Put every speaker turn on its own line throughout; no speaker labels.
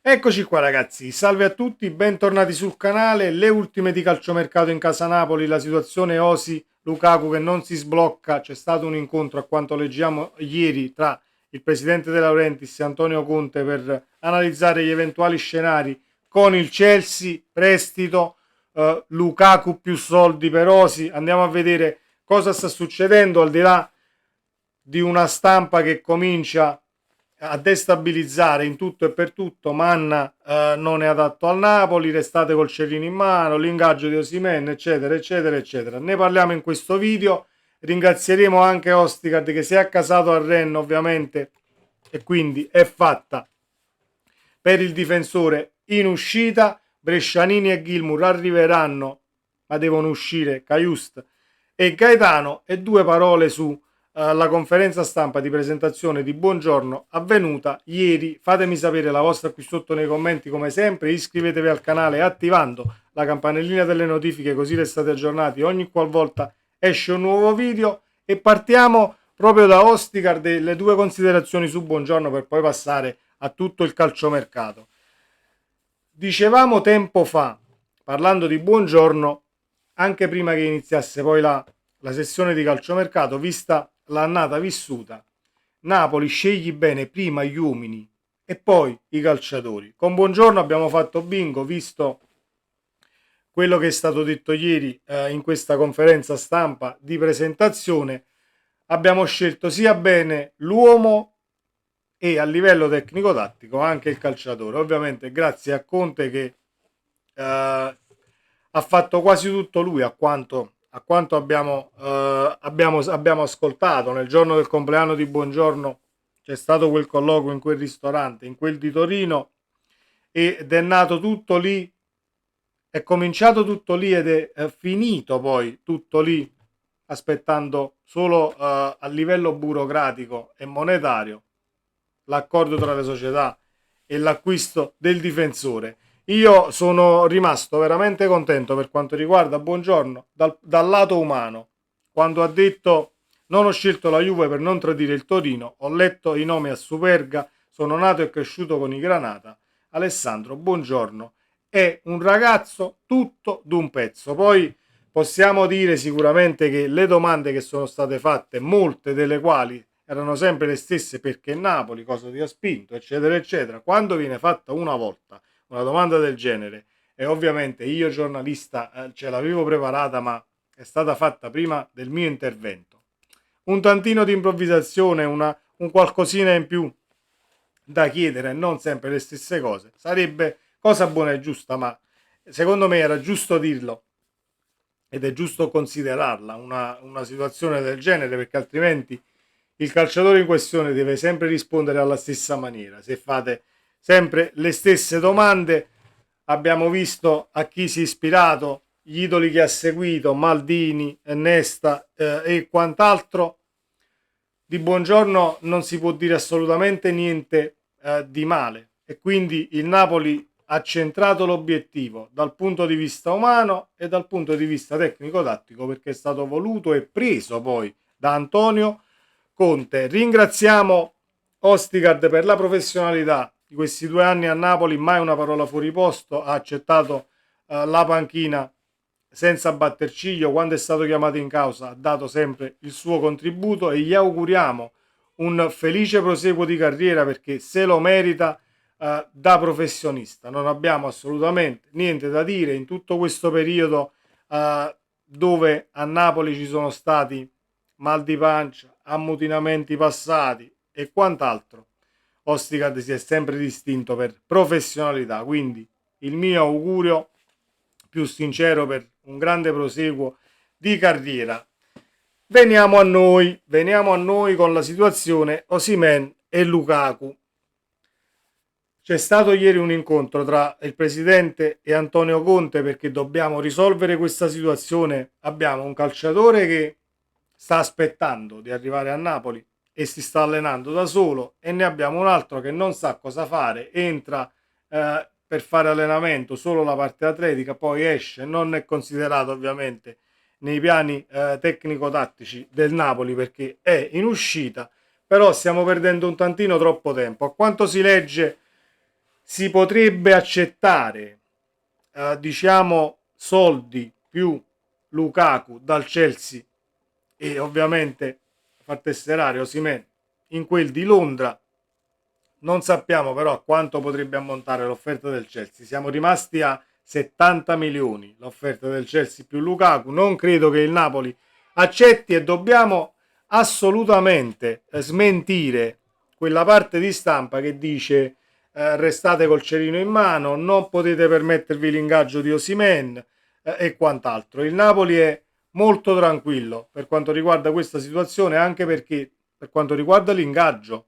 Eccoci qua ragazzi, salve a tutti, bentornati sul canale. Le ultime di calciomercato in casa Napoli, la situazione Osi Lukaku che non si sblocca. C'è stato un incontro, a quanto leggiamo ieri, tra il presidente De Laurentiis e Antonio Conte per analizzare gli eventuali scenari con il Chelsea, prestito, Lukaku più soldi per Osi. Andiamo a vedere cosa sta succedendo, al di là di una stampa che comincia a destabilizzare in tutto e per tutto. Manna non è adatto al Napoli, restate col cerino in mano, l'ingaggio di Osimhen, eccetera eccetera eccetera. Ne parliamo in questo video. Ringrazieremo anche Ostigard che si è accasato a Rennes ovviamente, e quindi è fatta per il difensore in uscita. Brescianini e Gilmour arriveranno, ma devono uscire Caiust e Gaetano. E due parole su la conferenza stampa di presentazione di Buongiorno avvenuta ieri. Fatemi sapere la vostra qui sotto nei commenti come sempre, iscrivetevi al canale attivando la campanellina delle notifiche così restate aggiornati ogni qualvolta esce un nuovo video. E partiamo proprio da Osticard delle due considerazioni su Buongiorno per poi passare a tutto il calciomercato. Dicevamo tempo fa, parlando di Buongiorno, anche prima che iniziasse poi la sessione di calciomercato, vista l'annata vissuta, Napoli scegli bene prima gli uomini e poi i calciatori. Con Buongiorno abbiamo fatto bingo, visto quello che è stato detto ieri in questa conferenza stampa di presentazione. Abbiamo scelto sia bene l'uomo e a livello tecnico-tattico anche il calciatore. Ovviamente grazie a Conte che ha fatto quasi tutto lui, a quanto abbiamo ascoltato. Nel giorno del compleanno di Buongiorno c'è stato quel colloquio in quel ristorante, in quel di Torino, ed è nato tutto lì, è cominciato tutto lì ed è finito poi tutto lì, aspettando solo a livello burocratico e monetario l'accordo tra le società e l'acquisto del difensore. Io sono rimasto veramente contento per quanto riguarda Buongiorno dal lato umano. Quando ha detto: non ho scelto la Juve per non tradire il Torino, ho letto i nomi a Superga, sono nato e cresciuto con i Granata. Alessandro Buongiorno è un ragazzo tutto d'un pezzo. Poi possiamo dire sicuramente che le domande che sono state fatte, molte delle quali erano sempre le stesse: perché Napoli, cosa ti ha spinto, eccetera eccetera. Quando viene fatta una volta una domanda del genere, e ovviamente io giornalista ce l'avevo preparata, ma è stata fatta prima del mio intervento, un tantino di improvvisazione, un qualcosina in più da chiedere, non sempre le stesse cose, sarebbe cosa buona e giusta. Ma secondo me era giusto dirlo ed è giusto considerarla una situazione del genere, perché altrimenti il calciatore in questione deve sempre rispondere alla stessa maniera. Se fate sempre le stesse domande, abbiamo visto a chi si è ispirato, gli idoli che ha seguito, Maldini, Nesta e quant'altro. Di Buongiorno non si può dire assolutamente niente di male, e quindi il Napoli ha centrato l'obiettivo dal punto di vista umano e dal punto di vista tecnico-tattico, perché è stato voluto e preso poi da Antonio Conte. Ringraziamo Ostigard per la professionalità di questi 2 anni a Napoli, mai una parola fuori posto, ha accettato la panchina senza batter ciglio. Quando è stato chiamato in causa ha dato sempre il suo contributo e gli auguriamo un felice proseguo di carriera, perché se lo merita da professionista. Non abbiamo assolutamente niente da dire in tutto questo periodo dove a Napoli ci sono stati mal di pancia, ammutinamenti passati e quant'altro. Ostigard si è sempre distinto per professionalità, quindi il mio augurio più sincero per un grande proseguo di carriera. Veniamo a noi con la situazione Osimhen e Lukaku. C'è stato ieri un incontro tra il presidente e Antonio Conte, perché dobbiamo risolvere questa situazione. Abbiamo un calciatore che sta aspettando di arrivare a Napoli e si sta allenando da solo, e ne abbiamo un altro che non sa cosa fare, entra per fare allenamento solo la parte atletica, poi esce, non è considerato ovviamente nei piani tecnico-tattici del Napoli perché è in uscita. Però stiamo perdendo un tantino troppo tempo. A quanto si legge si potrebbe accettare diciamo soldi più Lukaku dal Chelsea e ovviamente far tesserare Osimhen in quel di Londra. Non sappiamo però a quanto potrebbe ammontare l'offerta del Chelsea. Siamo rimasti a 70 milioni l'offerta del Chelsea più Lukaku. Non credo che il Napoli accetti e dobbiamo assolutamente smentire quella parte di stampa che dice restate col cerino in mano, non potete permettervi l'ingaggio di Osimhen e quant'altro. Il Napoli è molto tranquillo per quanto riguarda questa situazione, anche perché per quanto riguarda l'ingaggio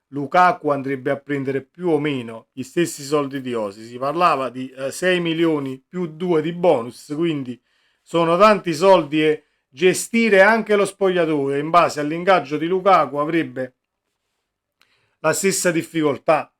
Lukaku andrebbe a prendere più o meno gli stessi soldi di Osi. Si parlava di 6 milioni più 2 di bonus, quindi sono tanti soldi e gestire anche lo spogliatoio in base all'ingaggio di Lukaku avrebbe la stessa difficoltà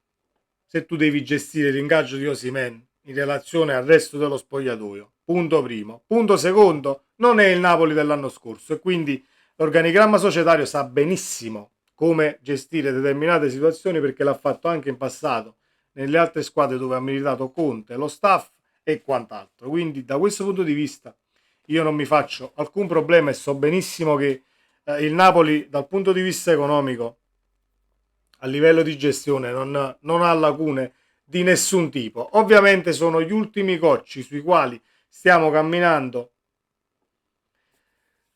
se tu devi gestire l'ingaggio di Osimhen in relazione al resto dello spogliatoio. Punto primo. Punto secondo, non è il Napoli dell'anno scorso e quindi l'organigramma societario sa benissimo come gestire determinate situazioni perché l'ha fatto anche in passato nelle altre squadre dove ha militato Conte, lo staff e quant'altro. Quindi da questo punto di vista io non mi faccio alcun problema e so benissimo che il Napoli dal punto di vista economico a livello di gestione non ha lacune di nessun tipo. Ovviamente sono gli ultimi cocci sui quali stiamo camminando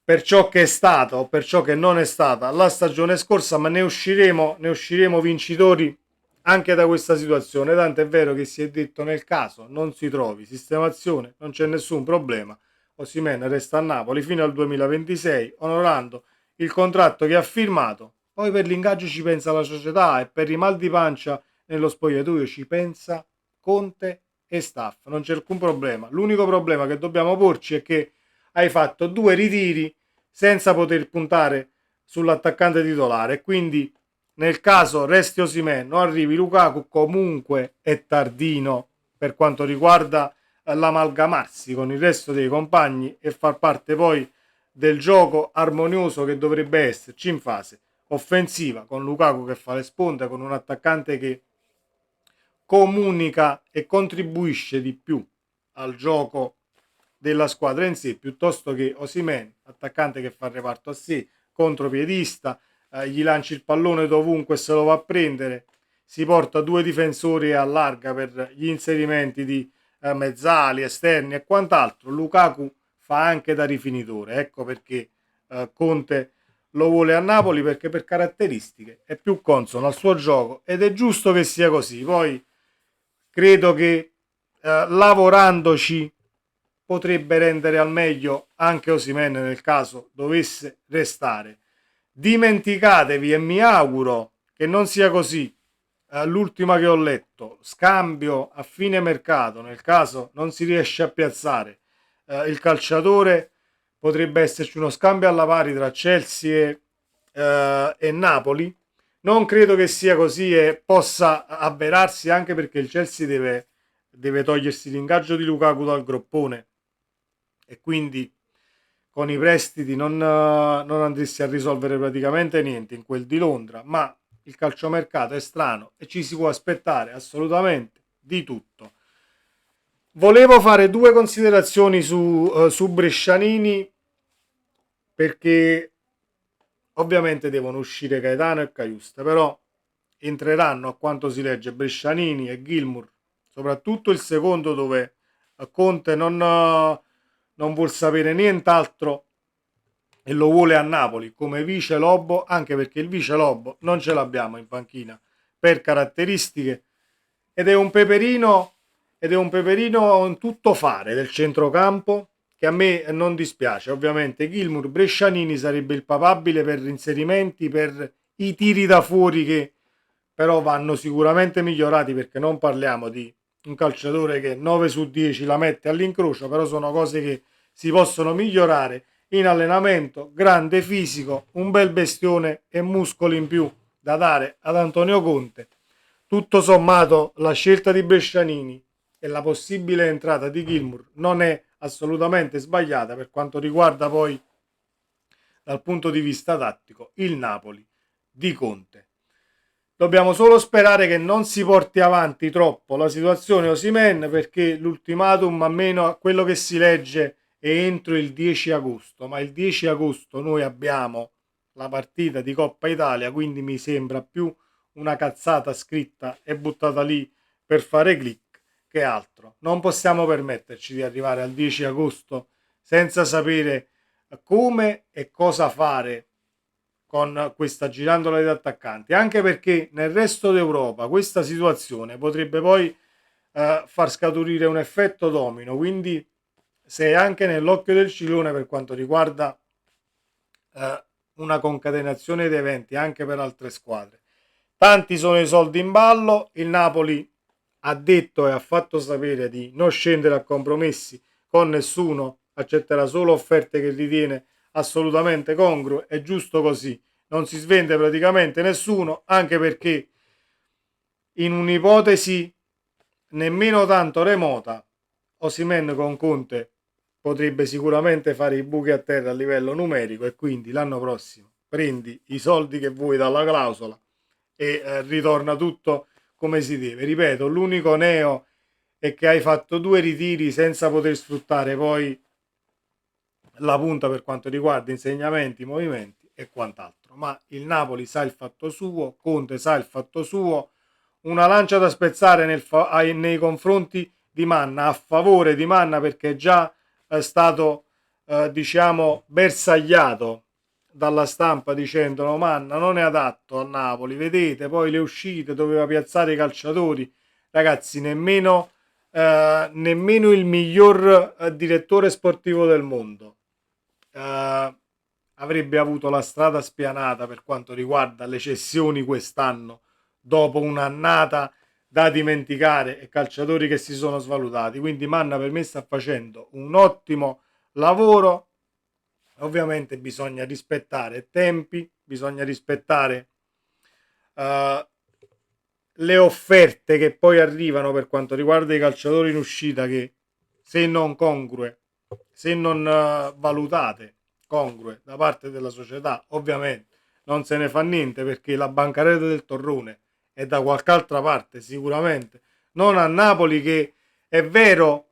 per ciò che è stato o per ciò che non è stata la stagione scorsa, ma ne usciremo vincitori anche da questa situazione. Tanto è vero che si è detto nel caso non si trovi sistemazione, non c'è nessun problema. Osimhen resta a Napoli fino al 2026, onorando il contratto che ha firmato. Poi per l'ingaggio ci pensa la società e per i mal di pancia nello spogliatoio ci pensa Conte e staff. Non c'è alcun problema. L'unico problema che dobbiamo porci è che hai fatto 2 ritiri senza poter puntare sull'attaccante titolare. Quindi nel caso resti Osimhen o arrivi Lukaku, comunque è tardino per quanto riguarda l'amalgamarsi con il resto dei compagni e far parte poi del gioco armonioso che dovrebbe esserci in fase offensiva, con Lukaku che fa le sponde, con un attaccante che comunica e contribuisce di più al gioco della squadra in sé, piuttosto che Osimhen, attaccante che fa il reparto a sé, contropiedista, gli lanci il pallone dovunque se lo va a prendere, si porta 2 difensori e allarga per gli inserimenti di mezzali, esterni e quant'altro. Lukaku fa anche da rifinitore, ecco perché Conte lo vuole a Napoli, perché per caratteristiche è più consono al suo gioco ed è giusto che sia così. Poi credo che lavorandoci potrebbe rendere al meglio anche Osimhen nel caso dovesse restare. Dimenticatevi e mi auguro che non sia così. L'ultima che ho letto, scambio a fine mercato nel caso non si riesce a piazzare il calciatore, potrebbe esserci uno scambio alla pari tra Chelsea e Napoli. Non credo che sia così e possa avverarsi, anche perché il Chelsea deve togliersi l'ingaggio di Lukaku dal groppone e quindi con i prestiti non andresti a risolvere praticamente niente in quel di Londra, ma il calciomercato è strano e ci si può aspettare assolutamente di tutto. Volevo fare 2 considerazioni su Brescianini, perché ovviamente devono uscire Gaetano e Caiusta, però entreranno, a quanto si legge, Brescianini e Gilmour, soprattutto il secondo, dove Conte non vuol sapere nient'altro e lo vuole a Napoli come vice Lobo, anche perché il vice Lobo non ce l'abbiamo in panchina per caratteristiche ed è un peperino in tutto fare del centrocampo che a me non dispiace. Ovviamente Gilmour, Brescianini sarebbe il papabile per inserimenti, per i tiri da fuori che però vanno sicuramente migliorati, perché non parliamo di un calciatore che 9 su 10 la mette all'incrocio, però sono cose che si possono migliorare in allenamento. Grande fisico, un bel bestione e muscoli in più da dare ad Antonio Conte. Tutto sommato la scelta di Brescianini e la possibile entrata di Gilmour non è assolutamente sbagliata per quanto riguarda poi dal punto di vista tattico il Napoli di Conte. Dobbiamo solo sperare che non si porti avanti troppo la situazione Osimhen, perché l'ultimatum, almeno a quello che si legge, è entro il 10 agosto, ma il 10 agosto noi abbiamo la partita di Coppa Italia, quindi mi sembra più una cazzata scritta e buttata lì per fare click che altro. Non possiamo permetterci di arrivare al 10 agosto senza sapere come e cosa fare con questa girandola di attaccanti, anche perché nel resto d'Europa questa situazione potrebbe poi far scaturire un effetto domino, quindi se anche nell'occhio del ciclone per quanto riguarda una concatenazione di eventi anche per altre squadre. Tanti sono i soldi in ballo, il Napoli ha detto e ha fatto sapere di non scendere a compromessi con nessuno, accetterà solo offerte che ritiene assolutamente congrue, è giusto così, non si svende praticamente nessuno, anche perché in un'ipotesi nemmeno tanto remota, Osimhen con Conte potrebbe sicuramente fare i buchi a terra a livello numerico e quindi l'anno prossimo prendi i soldi che vuoi dalla clausola e ritorna tutto come si deve. Ripeto, l'unico neo è che hai fatto 2 ritiri senza poter sfruttare poi la punta per quanto riguarda insegnamenti, movimenti e quant'altro. Ma il Napoli sa il fatto suo, Conte sa il fatto suo. Una lancia da spezzare nei confronti di Manna, a favore di Manna, perché è già stato diciamo bersagliato dalla stampa dicendo no, Manna non è adatto al Napoli, vedete poi le uscite, doveva piazzare i calciatori, ragazzi, nemmeno il miglior direttore sportivo del mondo avrebbe avuto la strada spianata per quanto riguarda le cessioni quest'anno, dopo un'annata da dimenticare e calciatori che si sono svalutati. Quindi Manna per me sta facendo un ottimo lavoro. Ovviamente bisogna rispettare tempi, bisogna rispettare le offerte che poi arrivano per quanto riguarda i calciatori in uscita, che se non congrue, se non valutate congrue da parte della società, ovviamente non se ne fa niente, perché la bancarella del Torrone è da qualche altra parte sicuramente, non a Napoli, che è vero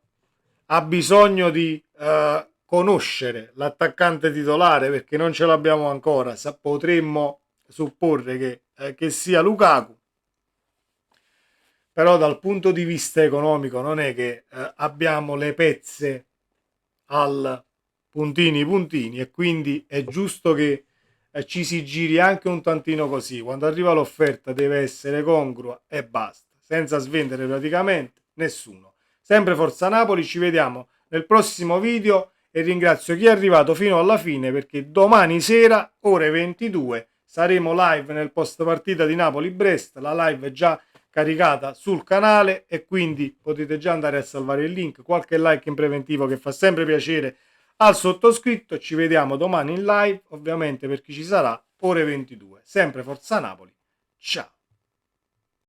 ha bisogno di conoscere l'attaccante titolare perché non ce l'abbiamo ancora, potremmo supporre che sia Lukaku, però dal punto di vista economico non è che abbiamo le pezze al puntini puntini, e quindi è giusto che ci si giri anche un tantino così. Quando arriva l'offerta deve essere congrua e basta, senza svendere praticamente nessuno. Sempre Forza Napoli, ci vediamo nel prossimo video e ringrazio chi è arrivato fino alla fine, perché domani sera ore 22 saremo live nel post partita di Napoli-Brest. La live è già caricata sul canale e quindi potete già andare a salvare il link, qualche like in preventivo che fa sempre piacere al sottoscritto. Ci vediamo domani in live, ovviamente per chi ci sarà, ore 22. Sempre Forza Napoli, ciao!